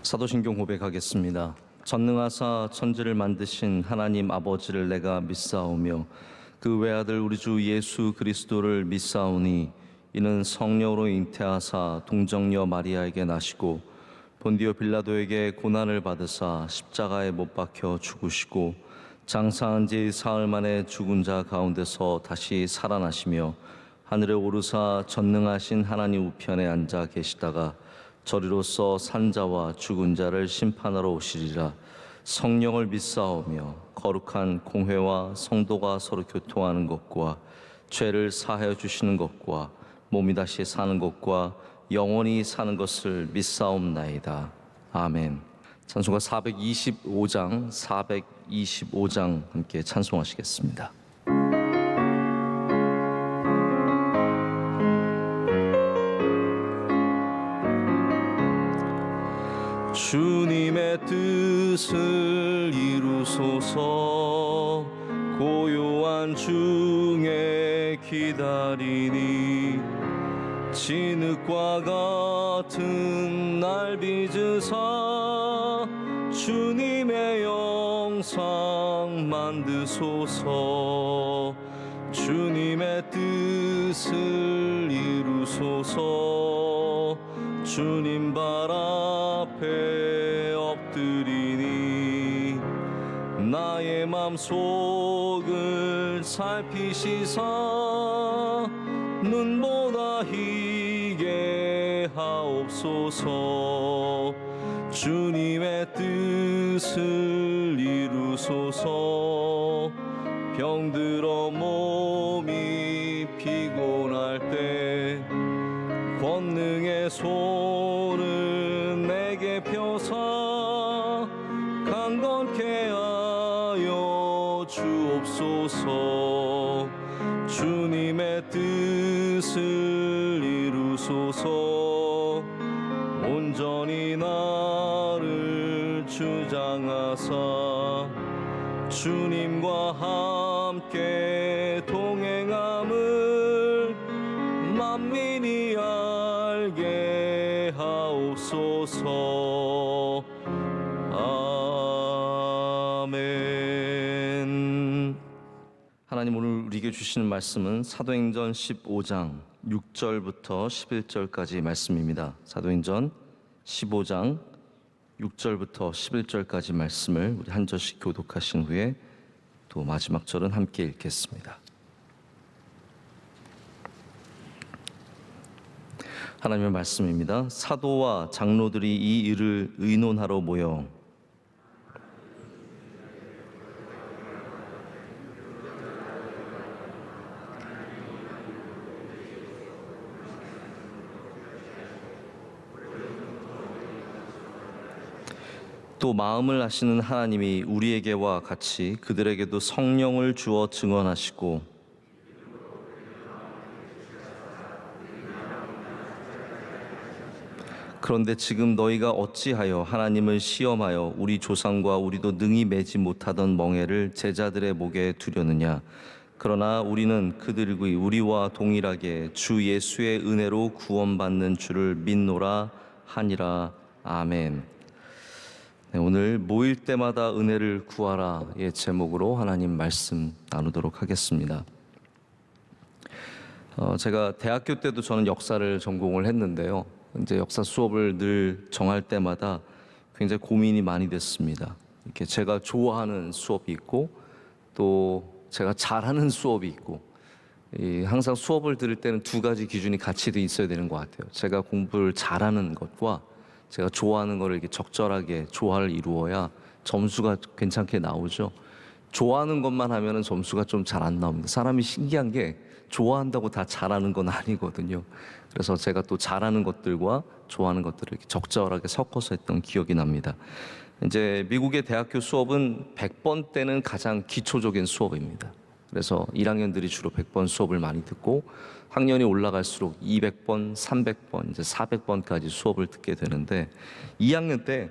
사도신경 고백하겠습니다. 전능하사 천지를 만드신 하나님 아버지를 내가 믿사오며 그 외아들 우리 주 예수 그리스도를 믿사오니 이는 성령으로 잉태하사 동정녀 마리아에게 나시고 본디오 빌라도에게 고난을 받으사 십자가에 못 박혀 죽으시고 장사한 지 사흘 만에 죽은 자 가운데서 다시 살아나시며 하늘에 오르사 전능하신 하나님 우편에 앉아 계시다가 저리로서 산자와 죽은 자를 심판하러 오시리라. 성령을 믿사오며 거룩한 공회와 성도가 서로 교통하는 것과 죄를 사하여 주시는 것과 몸이 다시 사는 것과 영원히 사는 것을 믿사옵나이다. 아멘. 찬송가 425장 함께 찬송하시겠습니다. 주님의 뜻을 이루소서. 고요한 중에 기다리니 진흙과 같은 날 빚으사 주님의 영상 만드소서. 주님의 뜻을 이루소서. 주님 발 앞에 엎드리니 나의 맘속을 살피시사 눈보다 희게 하옵소서. 주님의 뜻을 이루소서. 병들어 몸이 피곤할 때 권능의 손을 내게 펴사 강건케 하여 주옵소서. 주님의 뜻을 이루소서. 온전히 나를 주장하사 주님과 함께 동행함을 만민이 알게 하옵소서. 아멘. 하나님 오늘 우리에게 주시는 말씀은 사도행전 15장 6절부터 11절까지 말씀입니다. 사도행전 15장 6절부터 11절까지 말씀을 우리 한 절씩 교독하신 후에 또 마지막 절은 함께 읽겠습니다. 하나님의 말씀입니다. 사도와 장로들이 이 일을 의논하러 모여 또 마음을 아시는 하나님이 우리에게와 같이 그들에게도 성령을 주어 증언하시고 그런데 지금 너희가 어찌하여 하나님을 시험하여 우리 조상과 우리도 능히 매지 못하던 멍에를 제자들의 목에 두려느냐. 그러나 우리는 그들이 우리와 동일하게 주 예수의 은혜로 구원받는 줄을 믿노라 하니라. 아멘. 네, 오늘 모일 때마다 은혜를 구하라의 제목으로 하나님 말씀 나누도록 하겠습니다. 제가 대학교 때도 저는 역사를 전공을 했는데요. 이제 역사 수업을 늘 정할 때마다 굉장히 고민이 많이 됐습니다. 이렇게 제가 좋아하는 수업이 있고 또 제가 잘하는 수업이 있고 항상 수업을 들을 때는 두 가지 기준이 같이 있어야 되는 것 같아요. 제가 공부를 잘하는 것과 제가 좋아하는 거를 이렇게 적절하게 조화를 이루어야 점수가 괜찮게 나오죠. 좋아하는 것만 하면은 점수가 좀 잘 안 나옵니다. 사람이 신기한 게 좋아한다고 다 잘하는 건 아니거든요. 그래서 제가 또 잘하는 것들과 좋아하는 것들을 이렇게 적절하게 섞어서 했던 기억이 납니다. 이제 미국의 대학교 수업은 100번 때는 가장 기초적인 수업입니다. 그래서 1학년들이 주로 100번 수업을 많이 듣고 학년이 올라갈수록 200번, 300번, 이제 400번까지 수업을 듣게 되는데 2학년 때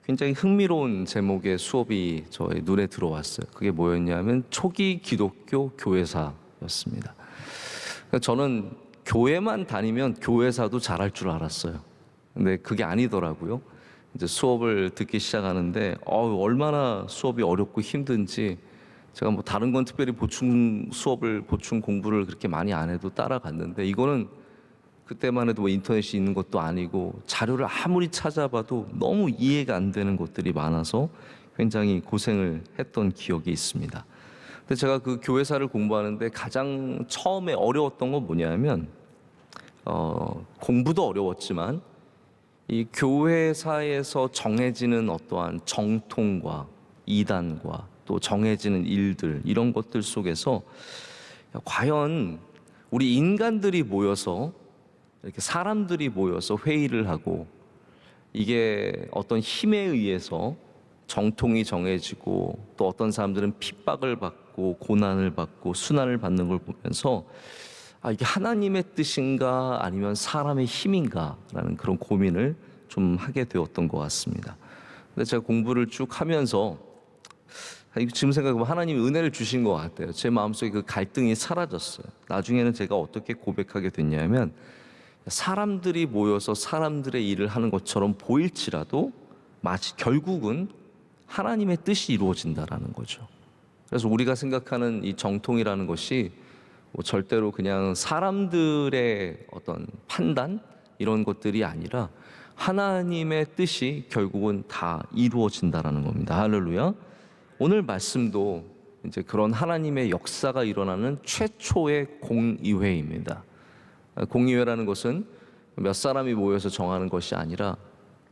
굉장히 흥미로운 제목의 수업이 저의 눈에 들어왔어요. 그게 뭐였냐면 초기 기독교 교회사였습니다. 저는 교회만 다니면 교회사도 잘할 줄 알았어요. 근데 그게 아니더라고요. 이제 수업을 듣기 시작하는데 얼마나 수업이 어렵고 힘든지 제가 뭐 다른 건 특별히 보충 공부를 그렇게 많이 안 해도 따라갔는데 이거는 그때만 해도 뭐 인터넷이 있는 것도 아니고 자료를 아무리 찾아봐도 너무 이해가 안 되는 것들이 많아서 굉장히 고생을 했던 기억이 있습니다. 근데 제가 그 교회사를 공부하는데 가장 처음에 어려웠던 건 뭐냐면 공부도 어려웠지만 이 교회사에서 정해지는 어떠한 정통과 이단과 또 정해지는 일들 이런 것들 속에서 과연 우리 인간들이 모여서 이렇게 사람들이 모여서 회의를 하고 이게 어떤 힘에 의해서 정통이 정해지고 또 어떤 사람들은 핍박을 받고 고난을 받고 순환을 받는 걸 보면서 이게 하나님의 뜻인가 아니면 사람의 힘인가라는 그런 고민을 좀 하게 되었던 것 같습니다. 근데 제가 공부를 쭉 하면서 지금 생각해보면 하나님이 은혜를 주신 것 같아요. 제 마음속에 그 갈등이 사라졌어요. 나중에는 제가 어떻게 고백하게 됐냐면 사람들이 모여서 사람들의 일을 하는 것처럼 보일지라도 마치 결국은 하나님의 뜻이 이루어진다라는 거죠. 그래서 우리가 생각하는 이 정통이라는 것이 뭐 절대로 그냥 사람들의 어떤 판단 이런 것들이 아니라 하나님의 뜻이 결국은 다 이루어진다라는 겁니다. 할렐루야. 오늘 말씀도 이제 그런 하나님의 역사가 일어나는 최초의 공의회입니다. 공의회라는 것은 몇 사람이 모여서 정하는 것이 아니라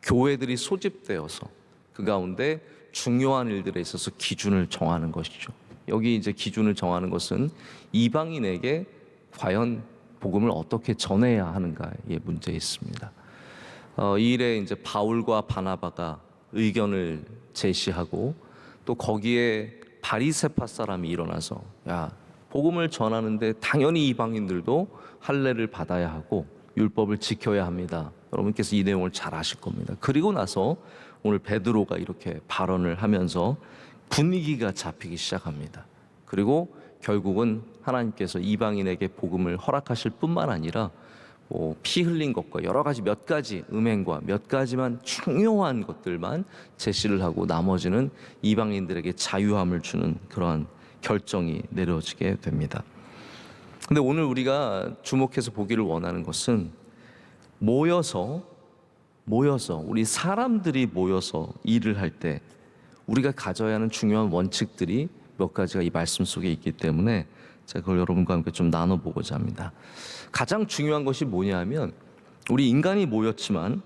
교회들이 소집되어서 그 가운데 중요한 일들에 있어서 기준을 정하는 것이죠. 여기 이제 기준을 정하는 것은 이방인에게 과연 복음을 어떻게 전해야 하는가의 문제에 있습니다. 이 일에 이제 바울과 바나바가 의견을 제시하고 또 거기에 바리새파 사람이 일어나서 복음을 전하는데 당연히 이방인들도 할례를 받아야 하고 율법을 지켜야 합니다. 여러분께서 이 내용을 잘 아실 겁니다. 그리고 나서 오늘 베드로가 이렇게 발언을 하면서 분위기가 잡히기 시작합니다. 그리고 결국은 하나님께서 이방인에게 복음을 허락하실 뿐만 아니라 피 흘린 것과 여러 가지 몇 가지 음행과 몇 가지만 중요한 것들만 제시를 하고 나머지는 이방인들에게 자유함을 주는 그러한 결정이 내려지게 됩니다. 근데 오늘 우리가 주목해서 보기를 원하는 것은 모여서 우리 사람들이 모여서 일을 할 때 우리가 가져야 하는 중요한 원칙들이 몇 가지가 이 말씀 속에 있기 때문에 제가 그걸 여러분과 함께 좀 나눠보고자 합니다. 가장 중요한 것이 뭐냐면 우리 인간이 모였지만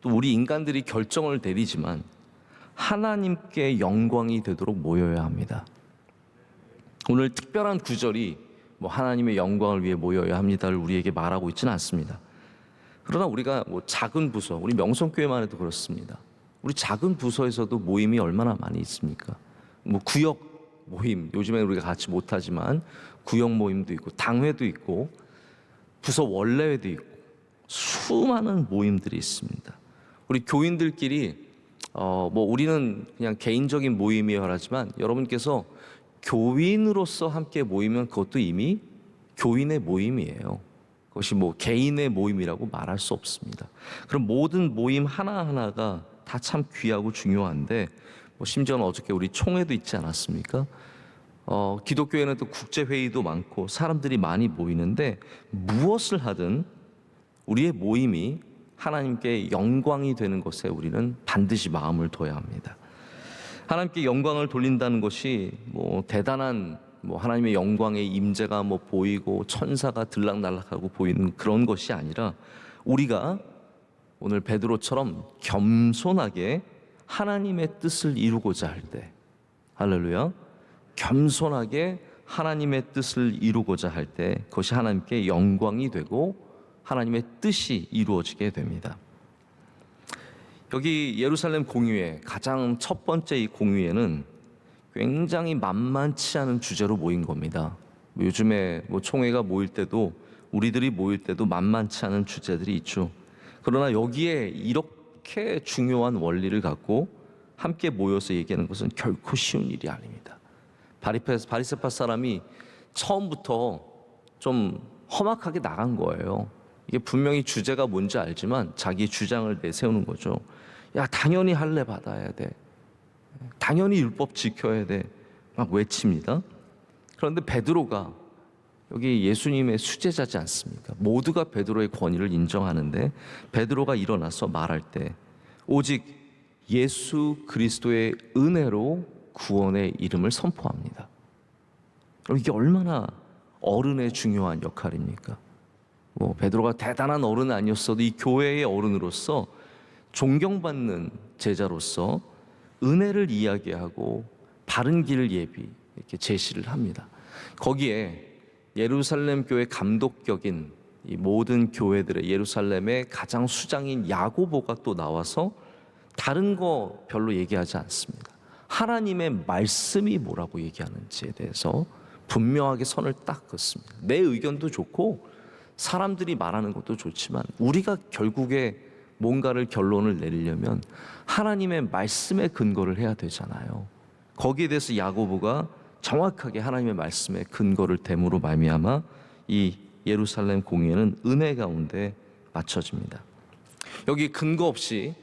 또 우리 인간들이 결정을 내리지만 하나님께 영광이 되도록 모여야 합니다. 오늘 특별한 구절이 하나님의 영광을 위해 모여야 합니다를 우리에게 말하고 있지는 않습니다. 그러나 우리가 작은 부서, 우리 명성교회만 해도 그렇습니다. 우리 작은 부서에서도 모임이 얼마나 많이 있습니까? 구역 모임, 요즘에 우리가 같이 못하지만 구역 모임도 있고 당회도 있고 부서 원래회도 있고 수많은 모임들이 있습니다. 우리 교인들끼리 우리는 그냥 개인적인 모임이어야 하지만 여러분께서 교인으로서 함께 모이면 그것도 이미 교인의 모임이에요. 그것이 개인의 모임이라고 말할 수 없습니다. 그럼 모든 모임 하나하나가 다 참 귀하고 중요한데 심지어는 어저께 우리 총회도 있지 않았습니까? 기독교회는 또 국제회의도 많고 사람들이 많이 모이는데 무엇을 하든 우리의 모임이 하나님께 영광이 되는 것에 우리는 반드시 마음을 둬야 합니다. 하나님께 영광을 돌린다는 것이 대단한 하나님의 영광의 임재가 보이고 천사가 들락날락하고 보이는 그런 것이 아니라 우리가 오늘 베드로처럼 겸손하게 하나님의 뜻을 이루고자 할 때, 할렐루야, 겸손하게 하나님의 뜻을 이루고자 할 때 그것이 하나님께 영광이 되고 하나님의 뜻이 이루어지게 됩니다. 여기 예루살렘 공의회 가장 첫 번째 이 공의회는 굉장히 만만치 않은 주제로 모인 겁니다. 요즘에 총회가 모일 때도 우리들이 모일 때도 만만치 않은 주제들이 있죠. 그러나 여기에 이렇게 중요한 원리를 갖고 함께 모여서 얘기하는 것은 결코 쉬운 일이 아닙니다. 바리새파 사람이 처음부터 좀 험악하게 나간 거예요. 이게 분명히 주제가 뭔지 알지만 자기 주장을 내세우는 거죠. 야, 당연히 할례 받아야 돼. 당연히 율법 지켜야 돼. 막 외칩니다. 그런데 베드로가 여기 예수님의 수제자지 않습니까? 모두가 베드로의 권위를 인정하는데 베드로가 일어나서 말할 때 오직 예수 그리스도의 은혜로 구원의 이름을 선포합니다. 이게 얼마나 어른의 중요한 역할입니까? 베드로가 대단한 어른은 아니었어도 이 교회의 어른으로서 존경받는 제자로서 은혜를 이야기하고 바른 길을 이렇게 제시를 합니다. 거기에 예루살렘 교회 감독격인 이 모든 교회들의 예루살렘의 가장 수장인 야고보가 또 나와서 다른 거 별로 얘기하지 않습니다. 하나님의 말씀이 뭐라고 얘기하는지에 대해서 분명하게 선을 딱 긋습니다. 내 의견도 좋고 사람들이 말하는 것도 좋지만 우리가 결국에 뭔가를 결론을 내리려면 하나님의 말씀에 근거를 해야 되잖아요. 거기에 대해서 야고보가 정확하게 하나님의 말씀에 근거를 댐으로 말미암아 이 예루살렘 공의회는 은혜 가운데 맞춰집니다. 여기 근거 없이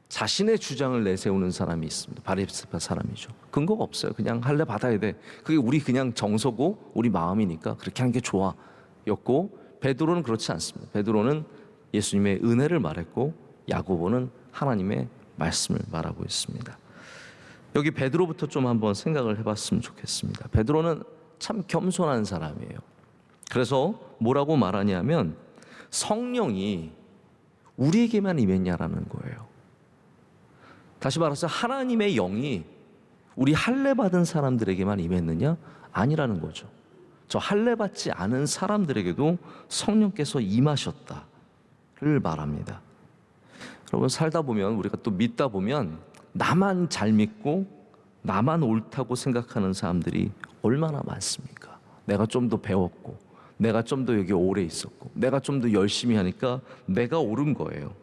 자신의 주장을 내세우는 사람이 있습니다. 바리새파 사람이죠. 근거가 없어요. 그냥 할례 받아야 돼. 그게 우리 그냥 정서고 우리 마음이니까 그렇게 하는 게 좋아 였고, 베드로는 그렇지 않습니다. 베드로는 예수님의 은혜를 말했고 야고보는 하나님의 말씀을 말하고 있습니다. 여기 베드로부터 좀 한번 생각을 해봤으면 좋겠습니다. 베드로는 참 겸손한 사람이에요. 그래서 뭐라고 말하냐면 성령이 우리에게만 임했냐라는 거예요. 다시 말해서 하나님의 영이 우리 할례 받은 사람들에게만 임했느냐? 아니라는 거죠. 저 할례 받지 않은 사람들에게도 성령께서 임하셨다를 말합니다. 여러분, 살다 보면 우리가 또 믿다 보면 나만 잘 믿고 나만 옳다고 생각하는 사람들이 얼마나 많습니까? 내가 좀 더 배웠고 내가 좀 더 여기 오래 있었고 내가 좀 더 열심히 하니까 내가 옳은 거예요.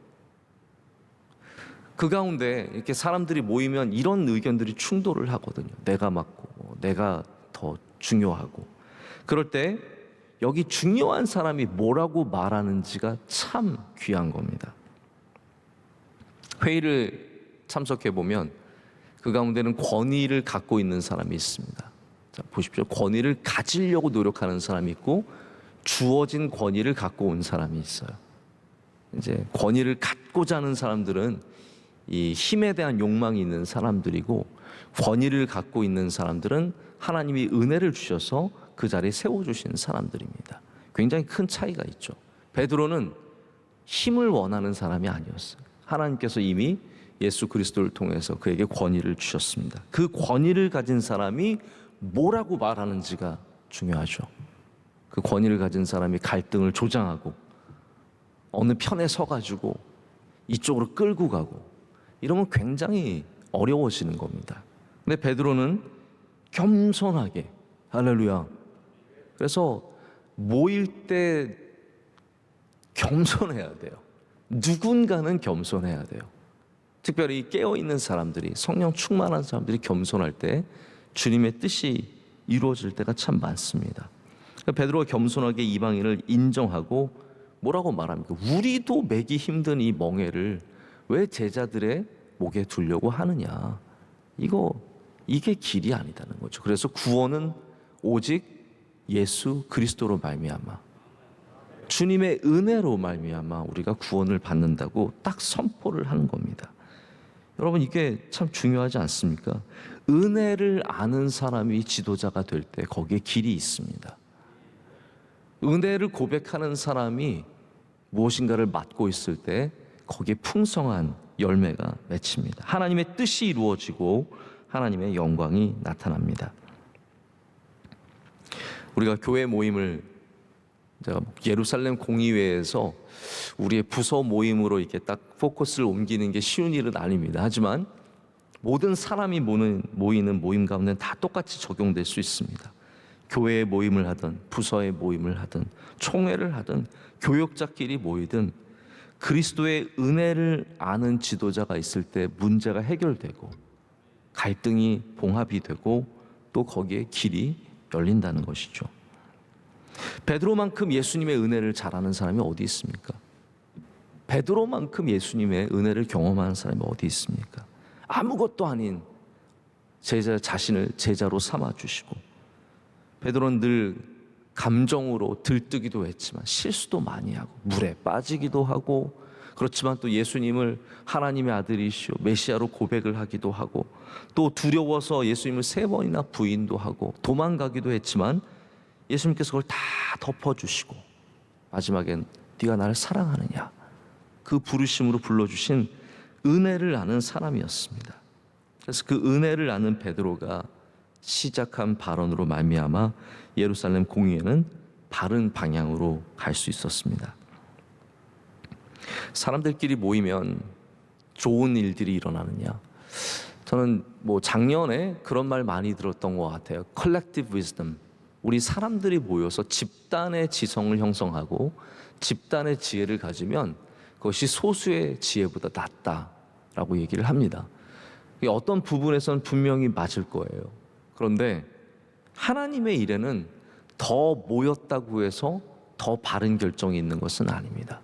그 가운데 이렇게 사람들이 모이면 이런 의견들이 충돌을 하거든요. 내가 맞고 내가 더 중요하고. 그럴 때 여기 중요한 사람이 뭐라고 말하는지가 참 귀한 겁니다. 회의를 참석해 보면 그 가운데는 권위를 갖고 있는 사람이 있습니다. 자, 보십시오. 권위를 가지려고 노력하는 사람이 있고 주어진 권위를 갖고 온 사람이 있어요. 이제 권위를 갖고자 하는 사람들은 이 힘에 대한 욕망이 있는 사람들이고, 권위를 갖고 있는 사람들은 하나님이 은혜를 주셔서 그 자리에 세워주신 사람들입니다. 굉장히 큰 차이가 있죠. 베드로는 힘을 원하는 사람이 아니었어요. 하나님께서 이미 예수 그리스도를 통해서 그에게 권위를 주셨습니다. 그 권위를 가진 사람이 뭐라고 말하는지가 중요하죠. 그 권위를 가진 사람이 갈등을 조장하고 어느 편에 서가지고 이쪽으로 끌고 가고 이러면 굉장히 어려워지는 겁니다. 근데 베드로는 겸손하게, 할렐루야. 그래서 모일 때 겸손해야 돼요. 누군가는 겸손해야 돼요. 특별히 깨어있는 사람들이, 성령 충만한 사람들이 겸손할 때 주님의 뜻이 이루어질 때가 참 많습니다. 베드로가 겸손하게 이방인을 인정하고 뭐라고 말합니까? 우리도 매기 힘든 이 멍에를 왜 제자들의 목에 두려고 하느냐? 이게 길이 아니다는 거죠. 그래서 구원은 오직 예수 그리스도로 말미암아, 주님의 은혜로 말미암아 우리가 구원을 받는다고 딱 선포를 하는 겁니다. 여러분, 이게 참 중요하지 않습니까? 은혜를 아는 사람이 지도자가 될 때 거기에 길이 있습니다. 은혜를 고백하는 사람이 무엇인가를 맡고 있을 때 거기에 풍성한 열매가 맺힙니다. 하나님의 뜻이 이루어지고 하나님의 영광이 나타납니다. 우리가 교회 모임을 예루살렘 공의회에서 우리의 부서 모임으로 이렇게 딱 포커스를 옮기는 게 쉬운 일은 아닙니다. 하지만 모든 사람이 모이는 모임 가운데 다 똑같이 적용될 수 있습니다. 교회의 모임을 하든 부서의 모임을 하든 총회를 하든 교역자끼리 모이든 그리스도의 은혜를 아는 지도자가 있을 때 문제가 해결되고 갈등이 봉합이 되고 또 거기에 길이 열린다는 것이죠. 베드로만큼 예수님의 은혜를 잘 아는 사람이 어디 있습니까? 베드로만큼 예수님의 은혜를 경험하는 사람이 어디 있습니까? 아무것도 아닌 제자 자신을 제자로 삼아 주시고, 베드로는 늘 감정으로 들뜨기도 했지만 실수도 많이 하고 물에 빠지기도 하고, 그렇지만 또 예수님을 하나님의 아들이시오 메시아로 고백을 하기도 하고, 또 두려워서 예수님을 3번이나 부인도 하고 도망가기도 했지만 예수님께서 그걸 다 덮어주시고 마지막엔 네가 나를 사랑하느냐, 그 부르심으로 불러주신 은혜를 아는 사람이었습니다. 그래서 그 은혜를 아는 베드로가 시작한 발언으로 말미암아 예루살렘 공의회는 바른 방향으로 갈 수 있었습니다. 사람들끼리 모이면 좋은 일들이 일어나느냐? 저는 작년에 그런 말 많이 들었던 것 같아요. Collective wisdom. 우리 사람들이 모여서 집단의 지성을 형성하고 집단의 지혜를 가지면 그것이 소수의 지혜보다 낫다라고 얘기를 합니다. 어떤 부분에서는 분명히 맞을 거예요. 그런데 하나님의 일에는 더 모였다고 해서 더 바른 결정이 있는 것은 아닙니다.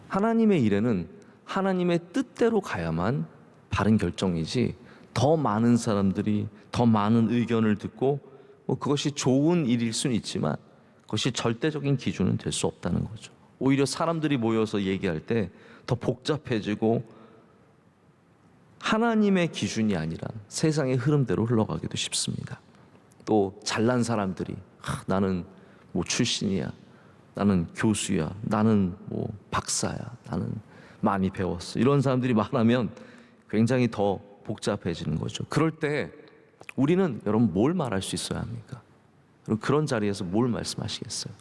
하나님의 일에는 하나님의 뜻대로 가야만 바른 결정이지, 더 많은 사람들이 더 많은 의견을 듣고 그것이 좋은 일일 수는 있지만 그것이 절대적인 기준은 될 수 없다는 거죠. 오히려 사람들이 모여서 얘기할 때 더 복잡해지고 하나님의 기준이 아니라 세상의 흐름대로 흘러가기도 쉽습니다. 또 잘난 사람들이 나는 출신이야, 나는 교수야, 나는 박사야, 나는 많이 배웠어, 이런 사람들이 말하면 굉장히 더 복잡해지는 거죠. 그럴 때 우리는 여러분 뭘 말할 수 있어야 합니까? 그리고 그런 자리에서 뭘 말씀하시겠어요?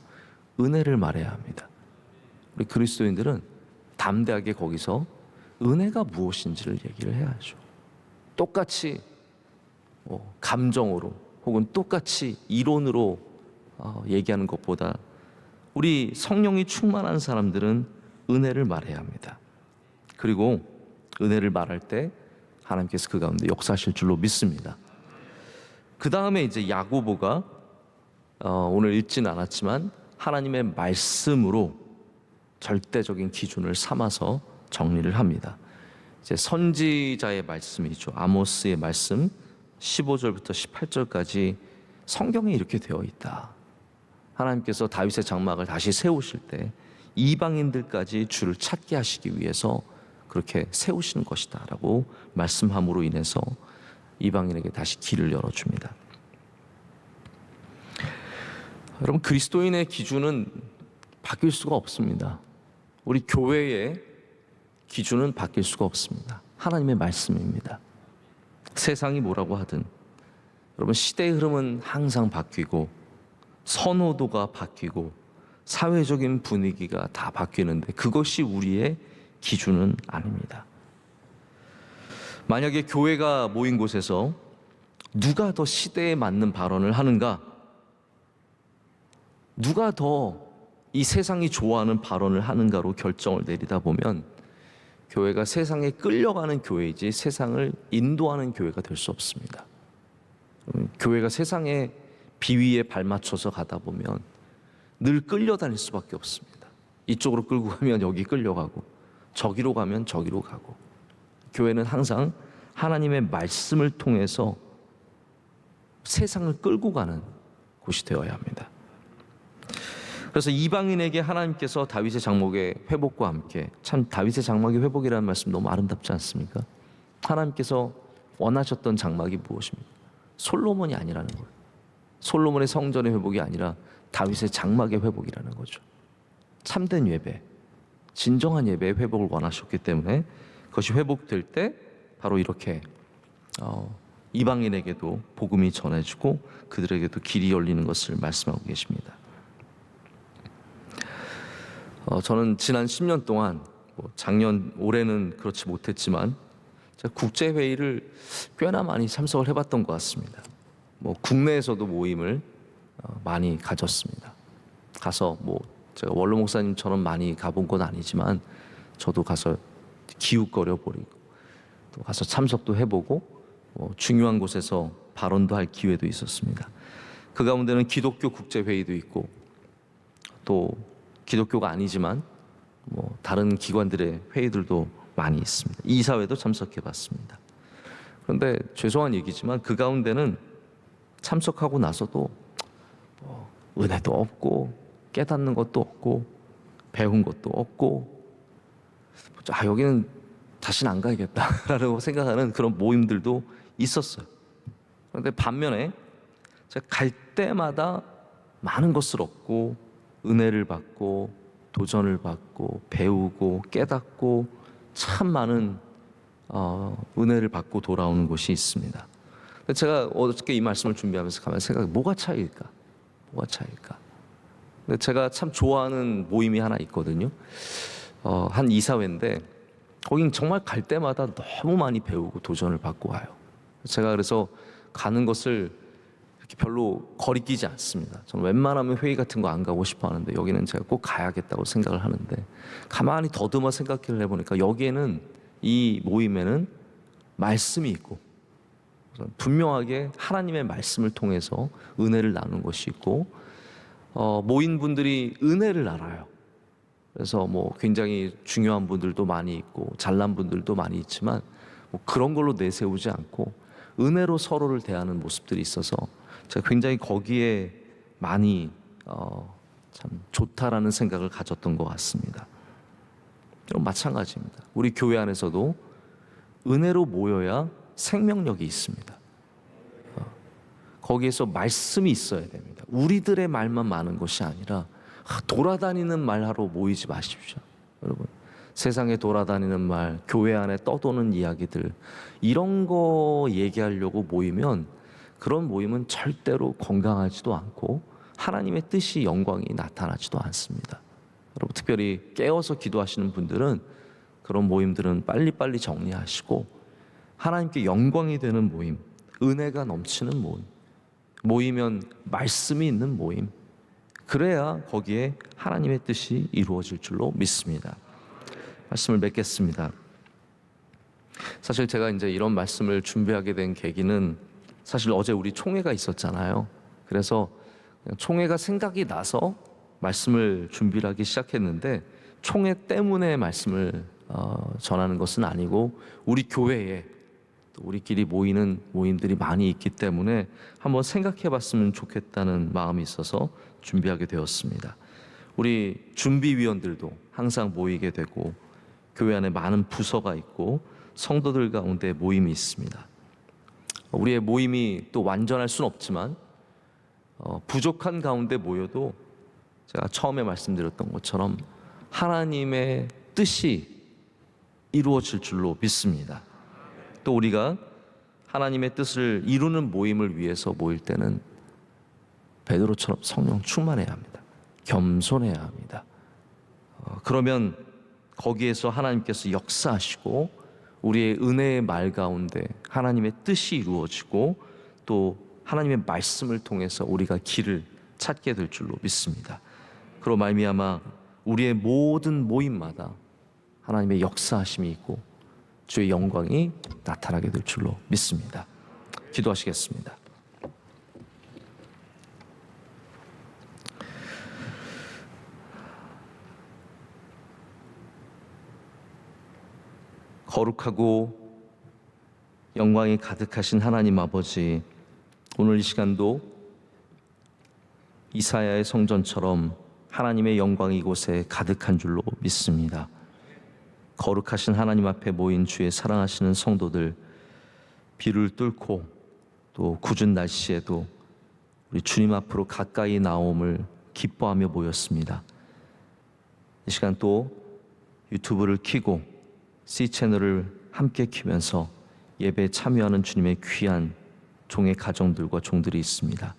은혜를 말해야 합니다. 우리 그리스도인들은 담대하게 거기서 은혜가 무엇인지를 얘기를 해야죠. 똑같이 감정으로 혹은 똑같이 이론으로 얘기하는 것보다 우리 성령이 충만한 사람들은 은혜를 말해야 합니다. 그리고 은혜를 말할 때 하나님께서 그 가운데 역사하실 줄로 믿습니다. 그 다음에 이제 야고보가 오늘 읽지는 않았지만 하나님의 말씀으로 절대적인 기준을 삼아서 정리를 합니다. 이제 선지자의 말씀이죠. 아모스의 말씀 15절부터 18절까지 성경에 이렇게 되어 있다. 하나님께서 다윗의 장막을 다시 세우실 때 이방인들까지 주를 찾게 하시기 위해서 그렇게 세우시는 것이다 라고 말씀함으로 인해서 이방인에게 다시 길을 열어줍니다. 여러분, 그리스도인의 기준은 바뀔 수가 없습니다. 우리 교회의 기준은 바뀔 수가 없습니다. 하나님의 말씀입니다. 세상이 뭐라고 하든 여러분, 시대의 흐름은 항상 바뀌고 선호도가 바뀌고 사회적인 분위기가 다 바뀌는데 그것이 우리의 기준은 아닙니다. 만약에 교회가 모인 곳에서 누가 더 시대에 맞는 발언을 하는가, 누가 더 이 세상이 좋아하는 발언을 하는가로 결정을 내리다 보면 교회가 세상에 끌려가는 교회이지 세상을 인도하는 교회가 될 수 없습니다. 교회가 세상의 비위에 발맞춰서 가다 보면 늘 끌려다닐 수밖에 없습니다. 이쪽으로 끌고 가면 여기 끌려가고 저기로 가면 저기로 가고, 교회는 항상 하나님의 말씀을 통해서 세상을 끌고 가는 곳이 되어야 합니다. 그래서 이방인에게 하나님께서 다윗의 장막의 회복과 함께, 참 다윗의 장막의 회복이라는 말씀 너무 아름답지 않습니까? 하나님께서 원하셨던 장막이 무엇입니까? 솔로몬이 아니라는 거예요. 솔로몬의 성전의 회복이 아니라 다윗의 장막의 회복이라는 거죠. 참된 예배, 진정한 예배의 회복을 원하셨기 때문에 그것이 회복될 때 바로 이렇게 이방인에게도 복음이 전해지고 그들에게도 길이 열리는 것을 말씀하고 계십니다. 저는 지난 10년 동안 올해는 그렇지 못했지만 제가 국제회의를 꽤나 많이 참석을 해봤던 것 같습니다. 국내에서도 모임을 많이 가졌습니다. 가서 제가 원로 목사님처럼 많이 가본 건 아니지만 저도 가서 기웃거려 버리고 또 가서 참석도 해보고 중요한 곳에서 발언도 할 기회도 있었습니다. 그 가운데는 기독교 국제회의도 있고 또 기독교가 아니지만 뭐 다른 기관들의 회의들도 많이 있습니다. 이사회도 참석해봤습니다. 그런데 죄송한 얘기지만 그 가운데는 참석하고 나서도 은혜도 없고 깨닫는 것도 없고 배운 것도 없고 여기는 다시는 안 가야겠다라고 생각하는 그런 모임들도 있었어요. 그런데 반면에 제가 갈 때마다 많은 것을 얻고 은혜를 받고 도전을 받고 배우고 깨닫고 참 많은 은혜를 받고 돌아오는 곳이 있습니다. 제가 어저께 이 말씀을 준비하면서 가면 생각해, 뭐가 차이일까? 뭐가 차이일까? 근데 제가 참 좋아하는 모임이 하나 있거든요. 한 이사회인데 거긴 정말 갈 때마다 너무 많이 배우고 도전을 받고 와요. 제가 그래서 가는 것을 이렇게 별로 거리끼지 않습니다. 저는 웬만하면 회의 같은 거 안 가고 싶어 하는데 여기는 제가 꼭 가야겠다고 생각을 하는데 가만히 더듬어 생각을 해보니까 여기에는 이 모임에는 말씀이 있고 분명하게 하나님의 말씀을 통해서 은혜를 나누는 것이 있고 모인 분들이 은혜를 알아요. 그래서 뭐 굉장히 중요한 분들도 많이 있고 잘난 분들도 많이 있지만 뭐 그런 걸로 내세우지 않고 은혜로 서로를 대하는 모습들이 있어서 제가 굉장히 거기에 많이 참 좋다라는 생각을 가졌던 것 같습니다. 여러분 마찬가지입니다. 우리 교회 안에서도 은혜로 모여야 생명력이 있습니다. 거기에서 말씀이 있어야 됩니다. 우리들의 말만 많은 것이 아니라 돌아다니는 말하러 모이지 마십시오. 여러분 세상에 돌아다니는 말, 교회 안에 떠도는 이야기들 이런 거 얘기하려고 모이면 그런 모임은 절대로 건강하지도 않고 하나님의 뜻이 영광이 나타나지도 않습니다. 여러분 특별히 깨어서 기도하시는 분들은 그런 모임들은 빨리빨리 정리하시고 하나님께 영광이 되는 모임, 은혜가 넘치는 모임, 모이면 말씀이 있는 모임, 그래야 거기에 하나님의 뜻이 이루어질 줄로 믿습니다. 말씀을 맺겠습니다. 사실 제가 이제 이런 말씀을 준비하게 된 계기는 사실 어제 우리 총회가 있었잖아요. 그래서 총회가 생각이 나서 말씀을 준비를 하기 시작했는데 총회 때문에 말씀을 전하는 것은 아니고 우리 교회에 또 우리끼리 모이는 모임들이 많이 있기 때문에 한번 생각해 봤으면 좋겠다는 마음이 있어서 준비하게 되었습니다. 우리 준비위원들도 항상 모이게 되고 교회 안에 많은 부서가 있고 성도들 가운데 모임이 있습니다. 우리의 모임이 또 완전할 수는 없지만 부족한 가운데 모여도 제가 처음에 말씀드렸던 것처럼 하나님의 뜻이 이루어질 줄로 믿습니다. 또 우리가 하나님의 뜻을 이루는 모임을 위해서 모일 때는 베드로처럼 성령 충만해야 합니다. 겸손해야 합니다. 그러면 거기에서 하나님께서 역사하시고 우리의 은혜의 말 가운데 하나님의 뜻이 이루어지고 또 하나님의 말씀을 통해서 우리가 길을 찾게 될 줄로 믿습니다. 그로 말미암아 우리의 모든 모임마다 하나님의 역사하심이 있고 주의 영광이 나타나게 될 줄로 믿습니다. 기도하시겠습니다. 거룩하고 영광이 가득하신 하나님 아버지, 오늘 이 시간도 이사야의 성전처럼 하나님의 영광이 이곳에 가득한 줄로 믿습니다. 거룩하신 하나님 앞에 모인 주의 사랑하시는 성도들, 비를 뚫고 또 궂은 날씨에도 우리 주님 앞으로 가까이 나옴을 기뻐하며 모였습니다. 이 시간 또 유튜브를 켜고 C채널을 함께 켜면서 예배에 참여하는 주님의 귀한 종의 가정들과 종들이 있습니다.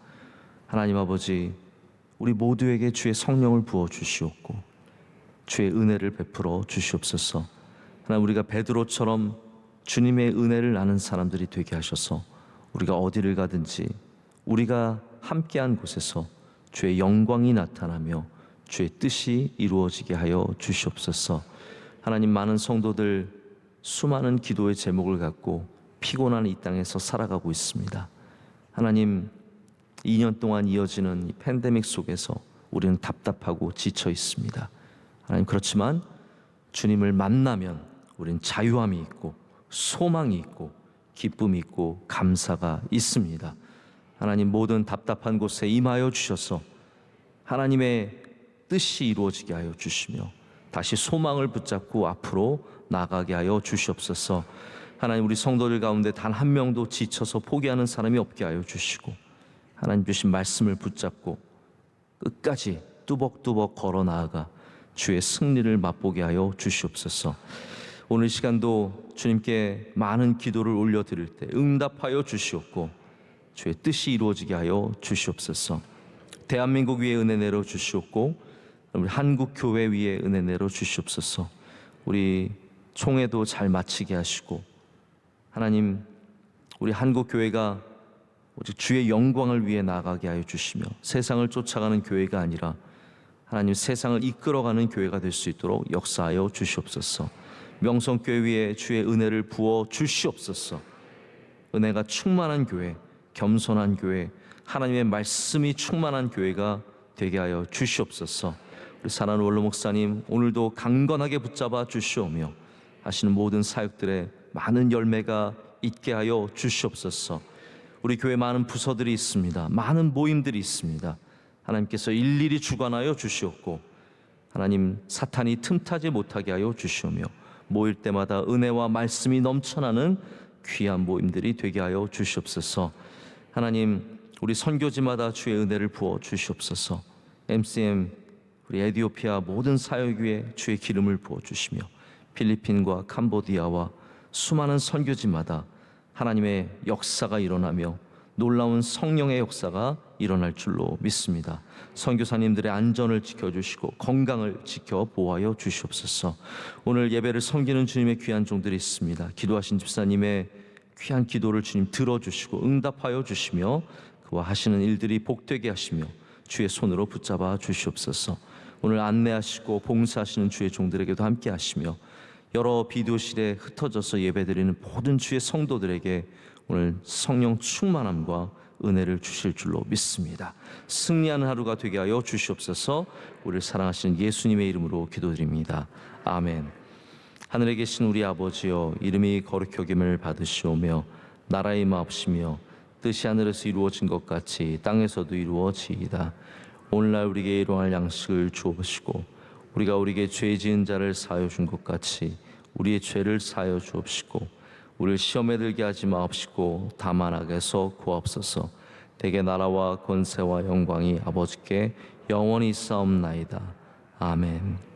하나님 아버지, 우리 모두에게 주의 성령을 부어 주시옵고 주의 은혜를 베풀어 주시옵소서. 하나님, 우리가 베드로처럼 주님의 은혜를 아는 사람들이 되게 하셔서 우리가 어디를 가든지 우리가 함께한 곳에서 주의 영광이 나타나며 주의 뜻이 이루어지게 하여 주시옵소서. 하나님, 많은 성도들 수많은 기도의 제목을 갖고 피곤한 이 땅에서 살아가고 있습니다. 하나님, 2년 동안 이어지는 이 팬데믹 속에서 우리는 답답하고 지쳐 있습니다. 하나님, 그렇지만 주님을 만나면 우린 자유함이 있고 소망이 있고 기쁨이 있고 감사가 있습니다. 하나님, 모든 답답한 곳에 임하여 주셔서 하나님의 뜻이 이루어지게 하여 주시며 다시 소망을 붙잡고 앞으로 나가게 하여 주시옵소서. 하나님, 우리 성도들 가운데 단 한 명도 지쳐서 포기하는 사람이 없게 하여 주시고 하나님 주신 말씀을 붙잡고 끝까지 뚜벅뚜벅 걸어 나아가 주의 승리를 맛보게 하여 주시옵소서. 오늘 시간도 주님께 많은 기도를 올려드릴 때 응답하여 주시옵고 주의 뜻이 이루어지게 하여 주시옵소서. 대한민국 위에 은혜 내려 주시옵고 우리 한국 교회 위에 은혜 내려 주시옵소서. 우리 총회도 잘 마치게 하시고 하나님, 우리 한국 교회가 오직 주의 영광을 위해 나아가게 하여 주시며 세상을 쫓아가는 교회가 아니라 하나님 세상을 이끌어가는 교회가 될 수 있도록 역사하여 주시옵소서. 명성교회 위에 주의 은혜를 부어 주시옵소서. 은혜가 충만한 교회, 겸손한 교회, 하나님의 말씀이 충만한 교회가 되게 하여 주시옵소서. 우리 사랑하는 원로 목사님, 오늘도 강건하게 붙잡아 주시오며 하시는 모든 사역들의 많은 열매가 있게 하여 주시옵소서. 우리 교회 많은 부서들이 있습니다. 많은 모임들이 있습니다. 하나님께서 일일이 주관하여 주시옵고 하나님, 사탄이 틈타지 못하게 하여 주시오며 모일 때마다 은혜와 말씀이 넘쳐나는 귀한 모임들이 되게 하여 주시옵소서. 하나님, 우리 선교지마다 주의 은혜를 부어 주시옵소서. MCM 우리 에티오피아 모든 사역 위에 주의 기름을 부어 주시며 필리핀과 캄보디아와 수많은 선교지마다 하나님의 역사가 일어나며 놀라운 성령의 역사가 일어날 줄로 믿습니다. 선교사님들의 안전을 지켜주시고 건강을 지켜 보호하여 주시옵소서. 오늘 예배를 섬기는 주님의 귀한 종들이 있습니다. 기도하신 집사님의 귀한 기도를 주님 들어주시고 응답하여 주시며 그와 하시는 일들이 복되게 하시며 주의 손으로 붙잡아 주시옵소서. 오늘 안내하시고 봉사하시는 주의 종들에게도 함께 하시며 여러 비도실에 흩어져서 예배드리는 모든 주의 성도들에게 오늘 성령 충만함과 은혜를 주실 줄로 믿습니다. 승리하는 하루가 되게 하여 주시옵소서. 우리를 사랑하시는 예수님의 이름으로 기도드립니다. 아멘. 하늘에 계신 우리 아버지여, 이름이 거룩히 여김을 받으시오며 나라의 임하옵시며 뜻이 하늘에서 이루어진 것 같이 땅에서도 이루어지이다. 오늘날 우리에게 일용할 양식을 주옵시고 우리가 우리에게 죄 지은 자를 사하여 준 것 같이 우리의 죄를 사하여 주옵시고 우리를 시험에 들게 하지 마옵시고 다만 악에서 구하옵소서. 대개 나라와 권세와 영광이 아버지께 영원히 있사옵나이다. 아멘.